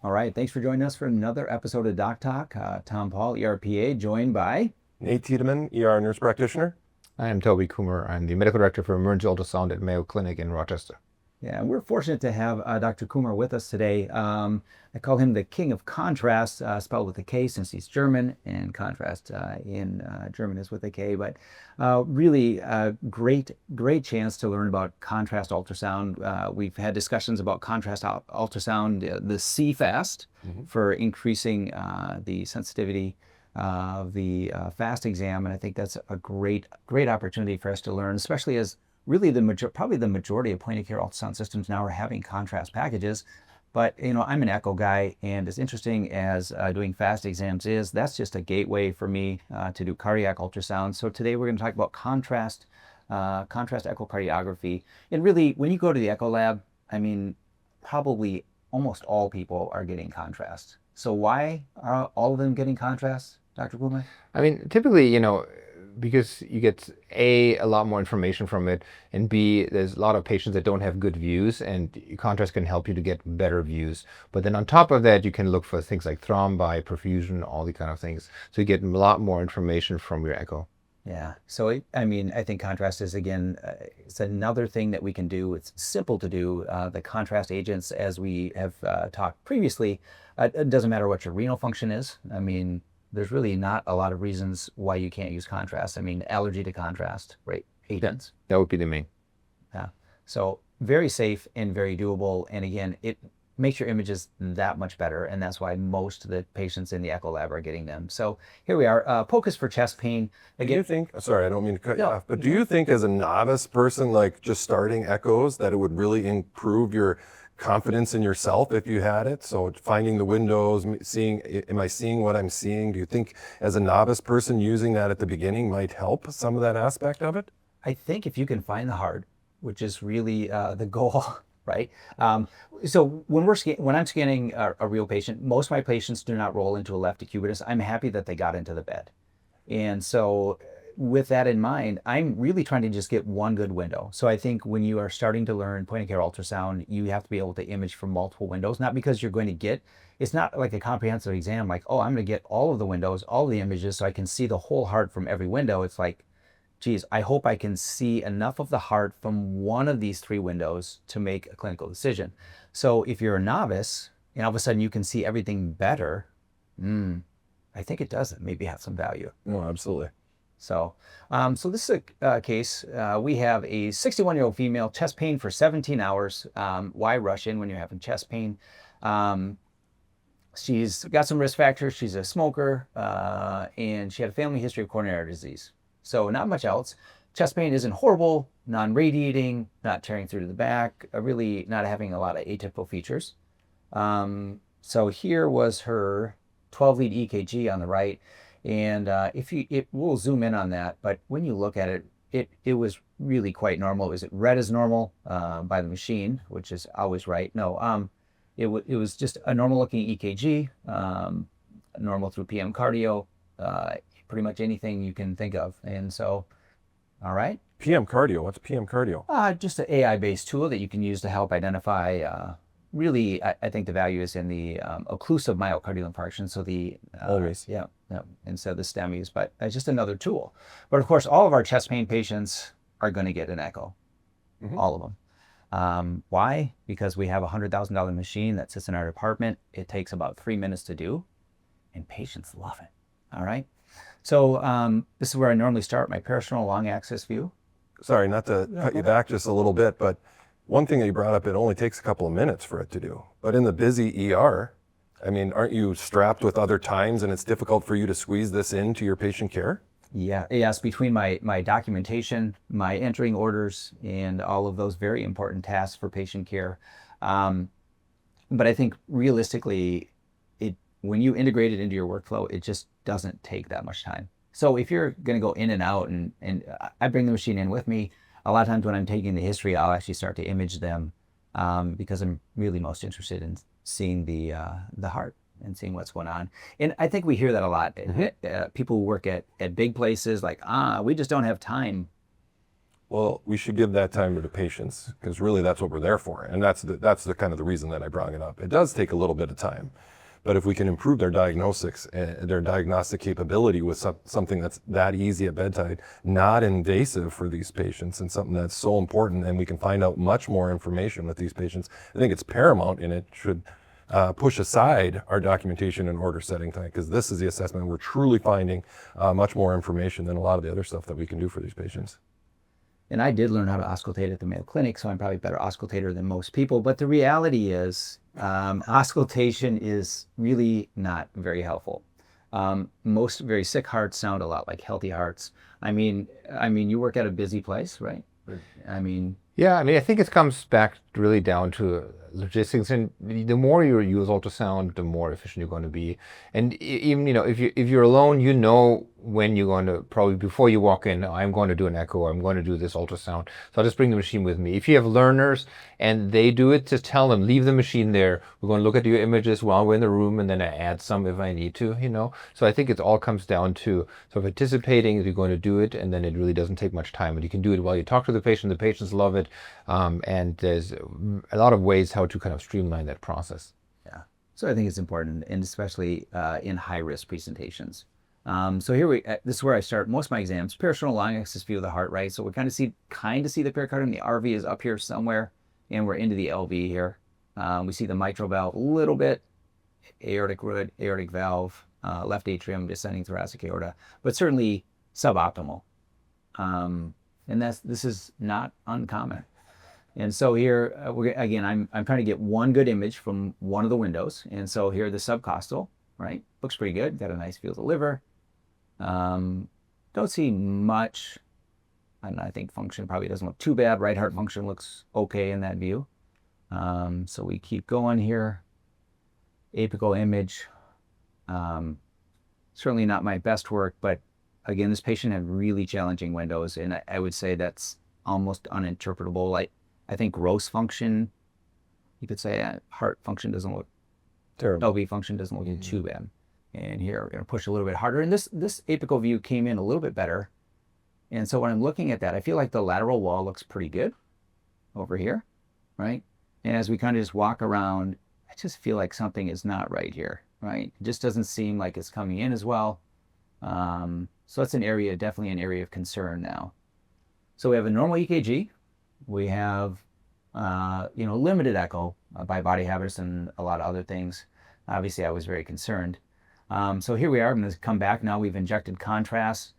All right, thanks for joining us for another episode of Doc Talk. Tom Paul, ERPA, joined by... Nate Tiedemann, ER nurse practitioner. I am Toby Kummer. I'm the medical director for Emergency Ultrasound at Mayo Clinic in Rochester. Yeah, we're fortunate to have Dr. Kummer with us today. I call him the king of contrast, spelled with a K since he's German, and contrast in German is with a K. But really great chance to learn about contrast ultrasound. We've had discussions about contrast ultrasound, the CFAST, for increasing the sensitivity of the FAST exam, and I think that's a great opportunity for us to learn, especially as really probably the majority of point-of-care ultrasound systems now are having contrast packages. But I'm an echo guy, and as interesting as doing FAST exams is, that's just a gateway for me to do cardiac ultrasound. So today we're going to talk about contrast echocardiography. And really, when you go to the echo lab, I mean, probably almost all people are getting contrast. So why are all of them getting contrast, Dr. Kummer? I mean, typically, because you get a lot more information from it, and B, there's a lot of patients that don't have good views, and contrast can help you to get better views. But then on top of that, you can look for things like thrombi, perfusion, all these kind of things. So you get a lot more information from your echo. Yeah. So, I think contrast is, again, it's another thing that we can do. It's simple to do. The contrast agents, as we have talked previously, it doesn't matter what your renal function is. I mean, there's really not a lot of reasons why you can't use contrast. I mean, allergy to contrast, right? Agents. That would be the main. Yeah. So very safe and very doable. And again, it makes your images that much better. And that's why most of the patients in the echo lab are getting them. So here we are, POCUS for chest pain. Again, do you think, sorry, I don't mean to cut you off, but do you think as a novice person, like just starting echoes, that it would really improve your confidence in yourself if you had it? So finding the windows, am I seeing what I'm seeing? Do you think as a novice person using that at the beginning might help some of that aspect of it? I think if you can find the hard, which is really the goal, right? So when I'm scanning a real patient, most of my patients do not roll into a left decubitus. I'm happy that they got into the bed. And so with that in mind, I'm really trying to just get one good window. So I think when you are starting to learn point-of-care ultrasound, you have to be able to image from multiple windows, not because you're going to get, it's not like a comprehensive exam, like, oh, I'm going to get all of the windows, all of the images, so I can see the whole heart from every window. It's like, geez, I hope I can see enough of the heart from one of these three windows to make a clinical decision. So if you're a novice and all of a sudden you can see everything better, I think it does maybe have some value. No, absolutely. So this is a case. We have a 61-year-old female, chest pain for 17 hours. Why rush in when you're having chest pain? She's got some risk factors. She's a smoker, and she had a family history of coronary disease. So not much else. Chest pain isn't horrible, non-radiating, not tearing through to the back, really not having a lot of atypical features. So here was her 12-lead EKG on the right. And we'll zoom in on that, but when you look at it, it was really quite normal. Is it read as normal by the machine, which is always right? No, it was just a normal looking EKG, normal through PM cardio, pretty much anything you can think of. And so, all right. PM cardio, what's PM cardio? Just an AI-based tool that you can use to help identify really, I think the value is in the occlusive myocardial infarction. So the always, yeah, instead of the STEMIs, but it's just another tool. But of course, all of our chest pain patients are going to get an echo, all of them. Why? Because we have a $100,000 machine that sits in our department. It takes about 3 minutes to do, and patients love it. All right. So this is where I normally start my personal long axis view. Sorry, not to cut you back just a little bit, but one thing that you brought up, it only takes a couple of minutes for it to do. But in the busy ER, I mean, aren't you strapped with other times and it's difficult for you to squeeze this into your patient care? Yeah, yes, between my documentation, my entering orders, and all of those very important tasks for patient care. But I think realistically, when you integrate it into your workflow, it just doesn't take that much time. So if you're going to go in and out, and I bring the machine in with me, a lot of times when I'm taking the history, I'll actually start to image them because I'm really most interested in seeing the heart and seeing what's going on. And I think we hear that a lot. People who work at big places like, we just don't have time. Well, we should give that time to the patients, because really that's what we're there for. And that's the kind of the reason that I brought it up. It does take a little bit of time. But if we can improve their diagnostics and their diagnostic capability with something that's that easy at bedside, not invasive for these patients, and something that's so important, and we can find out much more information with these patients, I think it's paramount, and it should push aside our documentation and order setting time, because this is the assessment. We're truly finding much more information than a lot of the other stuff that we can do for these patients. And I did learn how to auscultate at the Mayo Clinic, so I'm probably a better auscultator than most people. But the reality is, auscultation is really not very helpful. Most very sick hearts sound a lot like healthy hearts. I mean, you work at a busy place, right? I mean, Yeah, I mean, I think it comes back really down to logistics, and the more you use ultrasound, the more efficient you're going to be. And even, if you're alone, when you're going to, probably before you walk in, I'm going to do an echo, or I'm going to do this ultrasound. So I'll just bring the machine with me. If you have learners and they do it, just tell them, leave the machine there. We're going to look at your images while we're in the room, and then I add some if I need to, So I think it all comes down to sort of anticipating that you're going to do it, and then it really doesn't take much time. And you can do it while you talk to the patient. The patients love it. And there's a lot of ways how to kind of streamline that process. yeah. So I think it's important, and especially in high-risk presentations. So this is where I start most of my exams. Peritoneal long axis view of the heart, right? So we kind of see the pericardium. The RV is up here somewhere, and we're into the LV here. We see the mitral valve a little bit, aortic root, aortic valve, left atrium, descending thoracic aorta, but certainly suboptimal. And this is not uncommon. And so here, I'm trying to get one good image from one of the windows. And so here, the subcostal, right? Looks pretty good. Got a nice view of the liver. Don't see much. I think function probably doesn't look too bad. Right heart function looks okay in that view. So we keep going here. Apical image. Certainly not my best work, but again, this patient had really challenging windows, and I would say that's almost uninterpretable. I think gross function, you could say heart function doesn't look terrible. LV function doesn't look too bad. And here we're going to push a little bit harder. And this apical view came in a little bit better. And so when I'm looking at that, I feel like the lateral wall looks pretty good over here, right? And as we kind of just walk around, I just feel like something is not right here, right? It just doesn't seem like it's coming in as well. So that's definitely an area of concern now. So we have a normal EKG. We have, limited echo by body habits and a lot of other things. Obviously, I was very concerned. So here we are. I'm going to come back now. We've injected contrast.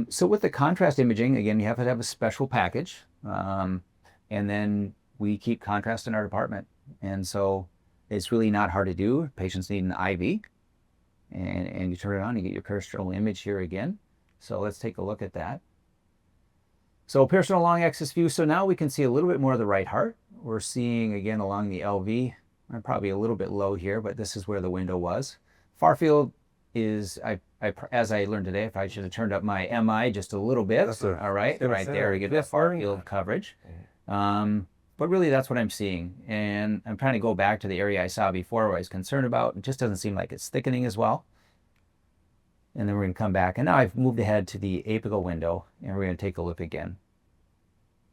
So with the contrast imaging, again, you have to have a special package. And then we keep contrast in our department. And so it's really not hard to do. Patients need an IV. And you turn it on, you get your peristernal image here again. So let's take a look at that. So peristernal long axis view. So now we can see a little bit more of the right heart. We're seeing again along the LV. I'm probably a little bit low here, but this is where the window was. Far field is, as I learned today, if I should have turned up my MI just a little bit. All right, right there we get that far field coverage. But really that's what I'm seeing. And I'm trying to go back to the area I saw before where I was concerned about. It just doesn't seem like it's thickening as well. And then we're going to come back. And now I've moved ahead to the apical window, and we're going to take a look again.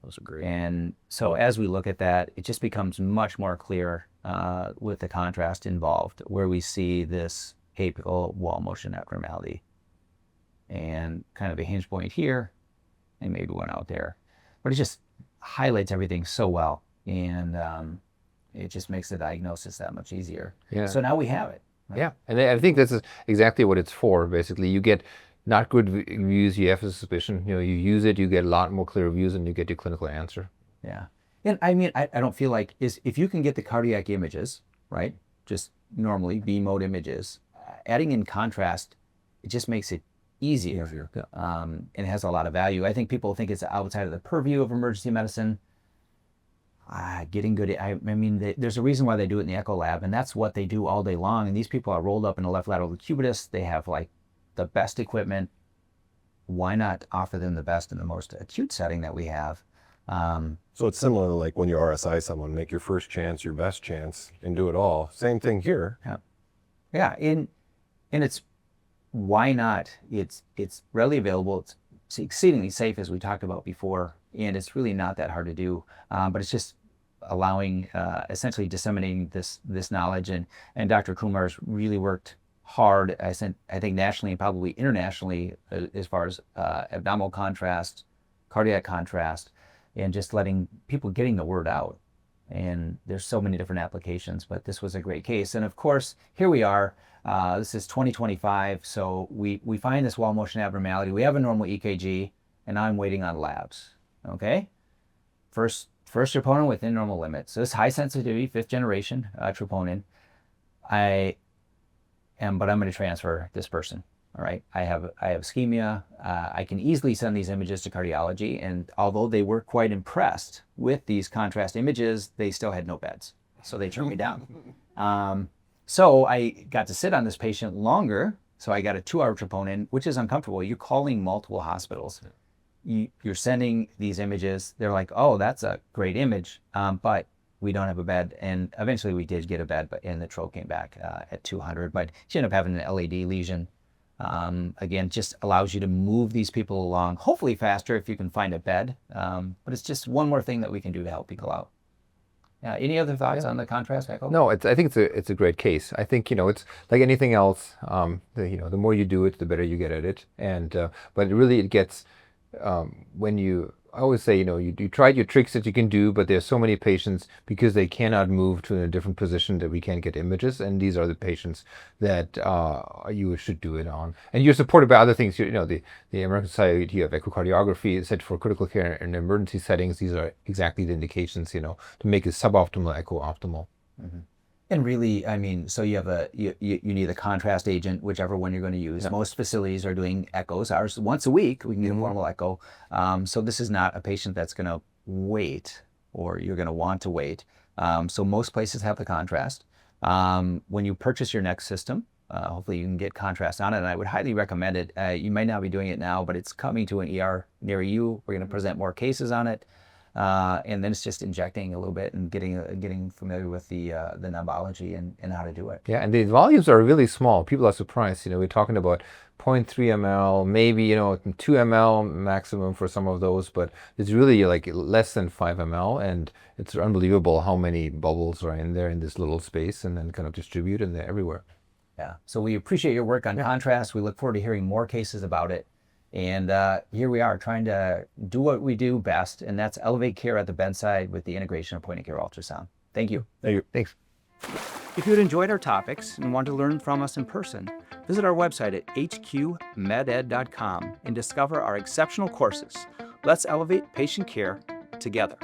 Those are great. And so as we look at that, it just becomes much more clear with the contrast involved, where we see this apical wall motion abnormality. And kind of a hinge point here, and maybe one out there. But it just highlights everything so well. And it just makes the diagnosis that much easier. Yeah. So now we have it. Right? Yeah, and I think this is exactly what it's for. Basically, you get not good views, you have a suspicion. You use it, you get a lot more clear views, and you get your clinical answer. Yeah, and I mean, I don't feel like if you can get the cardiac images, right, just normally B mode images, adding in contrast, it just makes it easier. Yeah. And it has a lot of value. I think people think it's outside of the purview of emergency medicine. Getting good. I mean, there's a reason why they do it in the echo lab, and that's what they do all day long. And these people are rolled up in a left lateral decubitus. They have like the best equipment. Why not offer them the best in the most acute setting that we have? So it's similar to like when you RSI someone, make your first chance your best chance and do it all. Same thing here. Yeah. And it's why not? It's readily available. It's exceedingly safe, as we talked about before. and it's really not that hard to do, but it's just allowing, essentially disseminating this knowledge. And Dr. Kummer's really worked hard, I think nationally and probably internationally, as far as abdominal contrast, cardiac contrast, and just letting people getting the word out. And there's so many different applications, but this was a great case. And of course, here we are. This is 2025, so we find this wall motion abnormality. We have a normal EKG, and now I'm waiting on labs. Okay, first troponin within normal limits. So this high sensitivity, 5th generation troponin. But I'm going to transfer this person. All right, I have ischemia. I can easily send these images to cardiology, and although they were quite impressed with these contrast images, they still had no beds, so they turned me down. So I got to sit on this patient longer. So I got a 2-hour troponin, which is uncomfortable. You're calling multiple hospitals. You're sending these images. They're like, oh, that's a great image, but we don't have a bed. And eventually we did get a bed, and the trope came back at 200, but she ended up having an LAD lesion. Again, just allows you to move these people along, hopefully faster if you can find a bed. But it's just one more thing that we can do to help people out. Any other thoughts on the contrast echo? No, I think it's a great case. I think, it's like anything else. The more you do it, the better you get at it. And but it gets I always say, you tried your tricks that you can do, but there's so many patients because they cannot move to a different position that we can't get images, and these are the patients that you should do it on. And you're supported by other things. The American Society of Echocardiography is said for critical care and emergency settings. These are exactly the indications, to make a suboptimal echo optimal. Mm-hmm. And really, I mean, so you have you need a contrast agent, whichever one you're going to use. Yeah. Most facilities are doing echoes. Ours, once a week, we can get a formal echo. So this is not a patient that's going to wait, or you're going to want to wait. So most places have the contrast. When you purchase your next system, hopefully you can get contrast on it, and I would highly recommend it. You might not be doing it now, but it's coming to an ER near you. We're going to present more cases on it. And then it's just injecting a little bit and getting familiar with the knobology and how to do it. Yeah, and the volumes are really small. People are surprised. We're talking about 0.3 ml, maybe 2 ml maximum for some of those, but it's really like less than 5 ml, and it's unbelievable how many bubbles are in there in this little space, and then kind of distribute, and they're everywhere. Yeah. So we appreciate your work on contrast. We look forward to hearing more cases about it. And here we are trying to do what we do best, and that's elevate care at the bedside with the integration of point-of-care ultrasound. Thank you. Thank you. Thanks. If you had enjoyed our topics and want to learn from us in person, visit our website at hqmeded.com and discover our exceptional courses. Let's elevate patient care together.